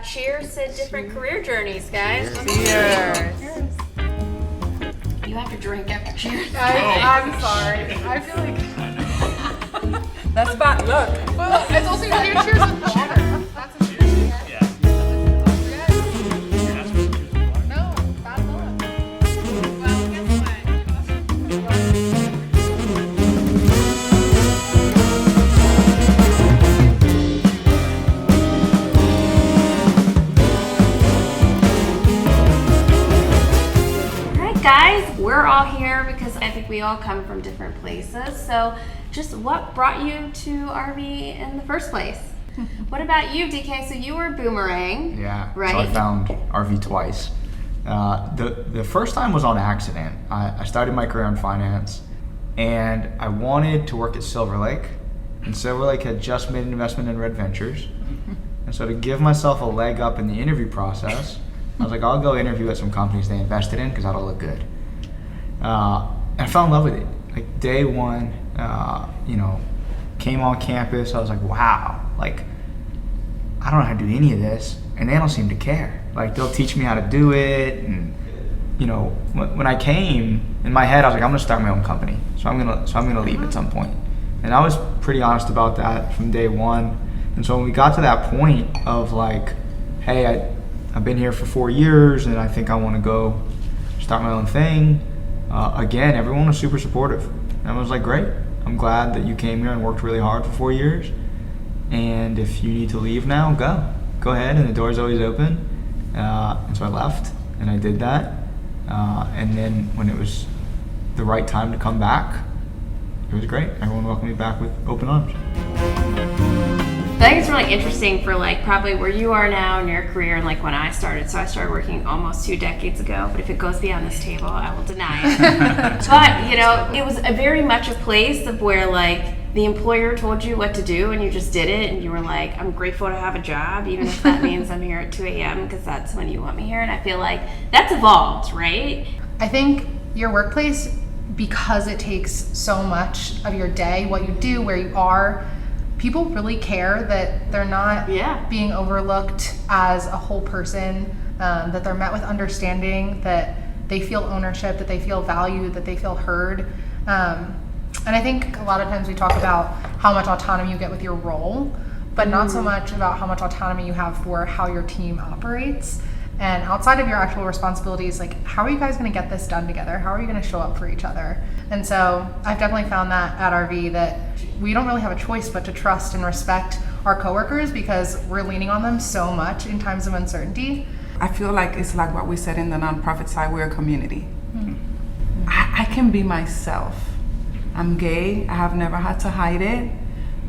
cheers to different career journeys, guys. Cheers. You have to drink after cheers. I'm sorry. I feel like That's bad luck. well, it's also you do cheers with water. That's a cheers. No, bad luck. Well, guess what? Guys, we're all here because I think we all come from different places. So just what brought you to RV in the first place? What about you, DK? So you were a Boomerang. Yeah, right? So I found RV twice. The first time was on accident. I started my career in finance, and I wanted to work at Silver Lake. And Silver Lake had just made an investment in Red Ventures. And so to give myself a leg up in the interview process, I was like, I'll go interview at some companies they invested in because that'll look good. And I fell in love with it. Like day one, came on campus. I was like, wow, like I don't know how to do any of this, and they don't seem to care. Like they'll teach me how to do it, and when I came in my head, I was like, I'm gonna start my own company. So I'm gonna leave at some point. And I was pretty honest about that from day one. And so when we got to that point of like, hey, I've been here for 4 years and I think I want to go start my own thing. Again, everyone was super supportive. Everyone was like, great, I'm glad that you came here and worked really hard for 4 years. And if you need to leave now, go ahead, and the door's always open. And so I left and I did that. And then when it was the right time to come back, it was great. Everyone welcomed me back with open arms. I think it's really interesting for like probably where you are now in your career and like when I started. So I started working almost 2 decades ago, but if it goes beyond this table, I will deny it. But it was a very much a place of where like the employer told you what to do and you just did it, and you were like, I'm grateful to have a job, even if that means I'm here at 2 a.m. because that's when you want me here. And I feel like that's evolved, right? I think your workplace, because it takes so much of your day, what you do, where you are, people really care that they're not being overlooked as a whole person, that they're met with understanding, that they feel ownership, that they feel valued, that they feel heard. And I think a lot of times we talk about how much autonomy you get with your role, but not so much about how much autonomy you have for how your team operates. And outside of your actual responsibilities, like how are you guys going to get this done together? How are you going to show up for each other? And so I've definitely found that at RV that we don't really have a choice but to trust and respect our coworkers because we're leaning on them so much in times of uncertainty. I feel like it's like what we said in the nonprofit side, we're a community. I can be myself. I'm gay, I have never had to hide it.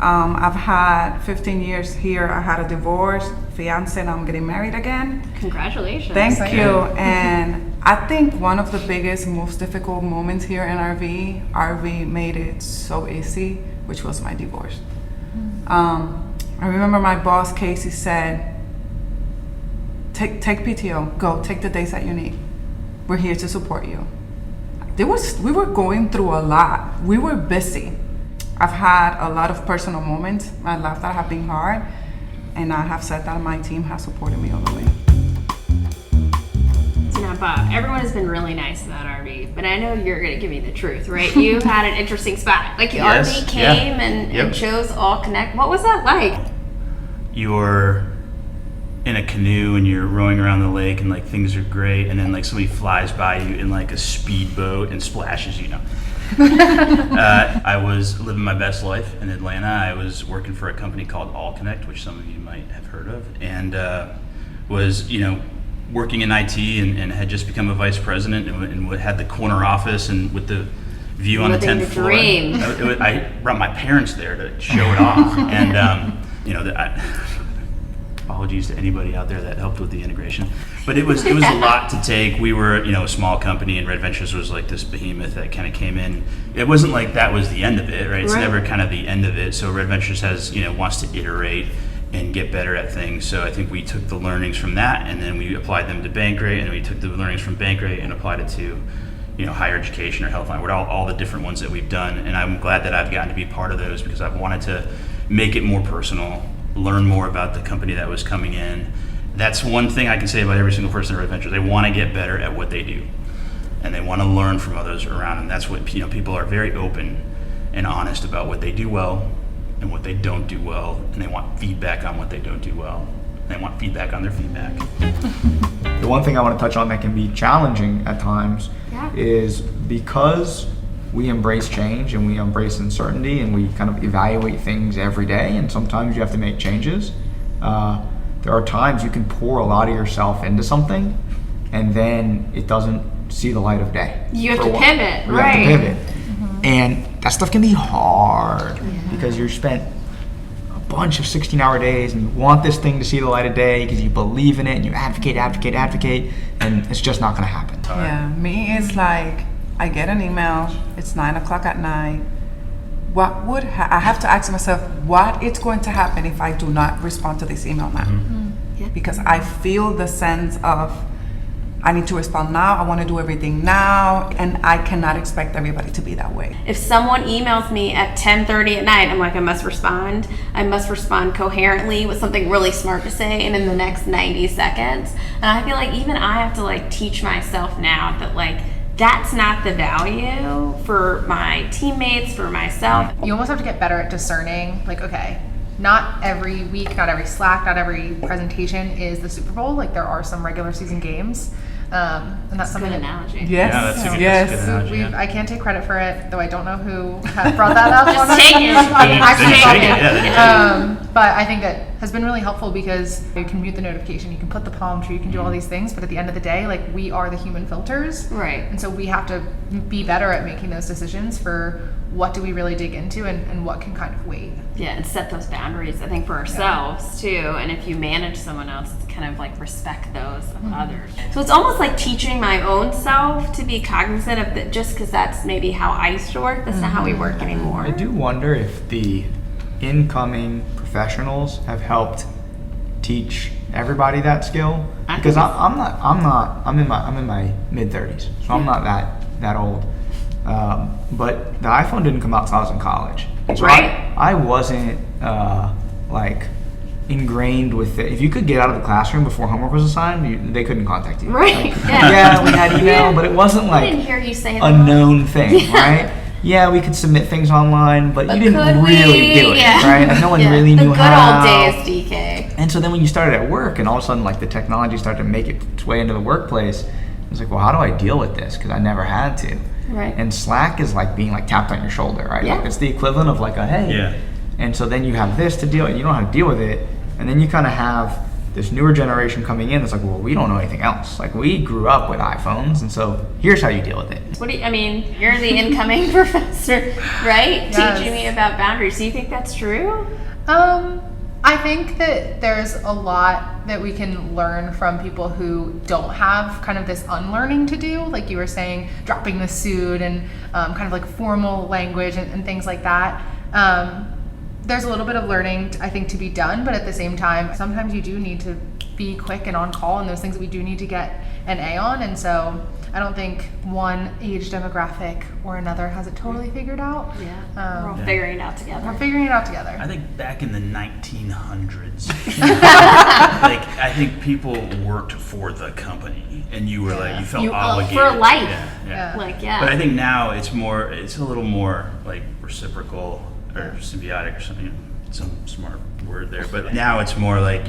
I've had 15 years here, I had a divorce, fiance, and I'm getting married again. Congratulations. Thank you. And I think one of the biggest, most difficult moments here in RV made it so easy, which was my divorce. I remember my boss, Casey, said, take PTO, go, take the days that you need. We're here to support you. We were going through a lot. We were busy. I've had a lot of personal moments. My life that have been hard, and I have said that my team has supported me all the way. So now, Bob, everyone has been really nice about RV, but I know you're going to give me the truth, right? You had an interesting spot. Like Yes, RV came and chose Allconnect. What was that like? You're in a canoe and you're rowing around the lake and like things are great, and then like somebody flies by you in like a speedboat and splashes you. I was living my best life in Atlanta. I was working for a company called Allconnect, which some of you might have heard of, and was working in IT and had just become a vice president and had the corner office and with the view on the 10th floor. I brought my parents there to show it off, and apologies to anybody out there that helped with the integration, but it was a lot to take. We were a small company, and Red Ventures was like this behemoth that kind of came in. It wasn't like that was the end of it, right? It's never kind of the end of it. So Red Ventures has wants to iterate and get better at things. So I think we took the learnings from that, and then we applied them to Bankrate, and we took the learnings from Bankrate and applied it to higher education or Healthline, all the different ones that we've done. And I'm glad that I've gotten to be part of those because I've wanted to make it more personal, learn more about the company that was coming in. That's one thing I can say about every single person at RVers. They want to get better at what they do, and they want to learn from others around them. That's what, people are very open and honest about what they do well and what they don't do well, and they want feedback on what they don't do well. They want feedback on their feedback. The one thing I want to touch on that can be challenging at times is because we embrace change and we embrace uncertainty and we kind of evaluate things every day, and sometimes you have to make changes. There are times you can pour a lot of yourself into something and then it doesn't see the light of day. You have to pivot, You right? have to pivot. And that stuff can be hard because you're spent a bunch of 16-hour days and you want this thing to see the light of day because you believe in it and you advocate, and it's just not going to happen. Yeah, me, it's like I get an email, it's 9:00 at night. What would I have to ask myself what is going to happen if I do not respond to this email now? Because I feel the sense of I need to respond now, I want to do everything now, and I cannot expect everybody to be that way. If someone emails me at 10:30 at night, I'm like, I must respond. I must respond coherently with something really smart to say and in the next 90 seconds. And I feel like even I have to like teach myself now that like that's not the value for my teammates, for myself. You almost have to get better at discerning, like, okay, not every week, not every Slack, not every presentation is the Super Bowl. Like, there are some regular season games. And that's something Good that analogy. Yes, Yeah, that's a good, yes. that's a good analogy, yeah. I can't take credit for it, though I don't know who brought that up. Just take it. Actually, Just probably. take it. Yeah. But I think that has been really helpful because you can mute the notification, you can put the palm tree, you can do all these things, but at the end of the day, like, we are the human filters. Right. And so we have to be better at making those decisions for what do we really dig into and what can kind of wait. Yeah, and set those boundaries, I think, for ourselves too. And if you manage someone else, to kind of like respect those of others. So it's almost like teaching my own self to be cognizant of that, just because that's maybe how I used to work. That's not how we work anymore. I do wonder if the incoming professionals have helped teach everybody that skill, because I'm in my mid-30s, so I'm not that old. But the iPhone didn't come out till I was in college, so Right. I wasn't like ingrained with it. If you could get out of the classroom before homework was assigned, they couldn't contact you. Right, Like, yeah. yeah, we had email, but it wasn't I didn't like hear you say a that. known thing, right? Yeah, we could submit things online, but you But didn't could really we? do it, Yeah. right? Like, no one Yeah. really knew how. The good old days, DK. And so then when you started at work and all of a sudden like the technology started to make its way into the workplace, it was like, well, how do I deal with this? Because I never had to. Right. And Slack is like being like tapped on your shoulder, right? Yeah. Like it's the equivalent of like a hey. Yeah. And so then you have this to deal with, you don't know how to deal with it. And then you kind of have this newer generation coming in that's like, well, we don't know anything else. Like we grew up with iPhones, and so here's how you deal with it. What do you, I mean, you're the incoming professor, right? Yes. Teaching me about boundaries. Do you think that's true? I think that there's a lot that we can learn from people who don't have kind of this unlearning to do, like you were saying, dropping the suit and kind of like formal language and things like that. There's a little bit of learning, I think, to be done, but at the same time, sometimes you do need to be quick and on call, and those things that we do need to get an A on. And so I don't think one age demographic or another has it totally figured out. Yeah. We're all figuring it out together. We're figuring it out together. I think back in the 1900s, like I think people worked for the company, and you were like you felt obligated for life. Yeah. Like, yeah. But I think now it's a little more like reciprocal or symbiotic or something. Some smart word there, but now it's more like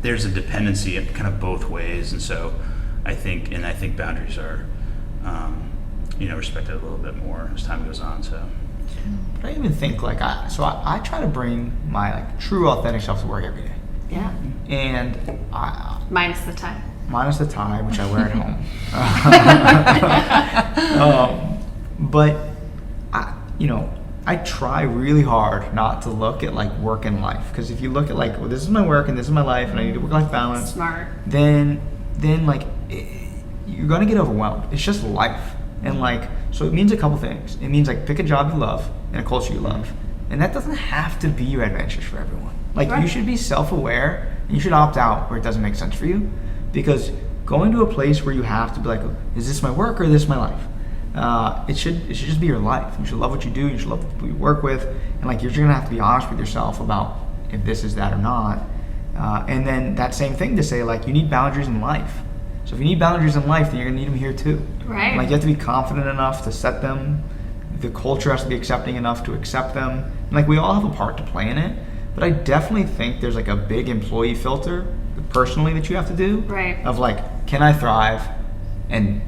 there's a dependency kind of both ways, and so I think boundaries are respected a little bit more as time goes on. So. But I even think like I try to bring my like true authentic self to work every day. Yeah. And Minus the time. minus the tie, which I wear at home. But I try really hard not to look at like work and life, because if you look at like, well, this is my work and this is my life and I need to work-life balance, Smart. then like you're gonna get overwhelmed. It's just life, and like so it means a couple things. It means like pick a job you love and a culture you love, and that doesn't have to be your adventures for everyone. Like Right. you should be self-aware and you should opt out where it doesn't make sense for you, because going to a place where you have to be like, is this my work or is this my life? It should just be your life. You should love what you do. You should love the people you work with, and like you're gonna have to be honest with yourself about if this is that or not. And then that same thing to say, like, you need boundaries in life. So if you need boundaries in life, then you're gonna need them here too. Right. Like, you have to be confident enough to set them. The culture has to be accepting enough to accept them. And like, we all have a part to play in it, but I definitely think there's like a big employee filter personally that you have to do. Right. Of like, can I thrive and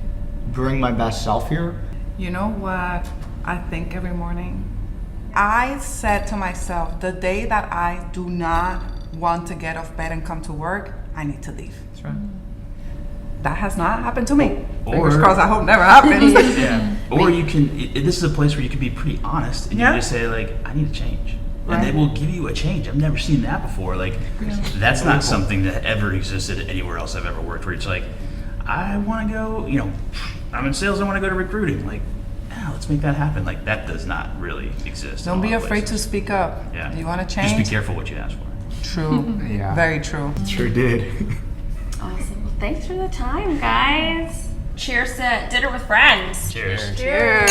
bring my best self here? You know what I think every morning? I said to myself, the day that I do not want to get off bed and come to work, I need to leave. That's right. That has not happened to me. Or- Fingers crossed, I hope never happens. Yeah. Or you can. This is a place where you can be pretty honest, and you Yeah. just say like, "I need a change," Right. and they will give you a change. I've never seen that before. Like, that's not something that ever existed anywhere else I've ever worked. Where it's like, I want to go. You know, I'm in sales. I want to go to recruiting. Like, yeah, let's make that happen. Like, that does not really exist. Don't in a be lot of afraid to places. speak up. Yeah. You want to Just be change? careful what you ask for. True. Yeah. Very true. Sure did. Awesome. Well, thanks for the time, guys. Cheers to dinner with friends. Cheers. Cheers.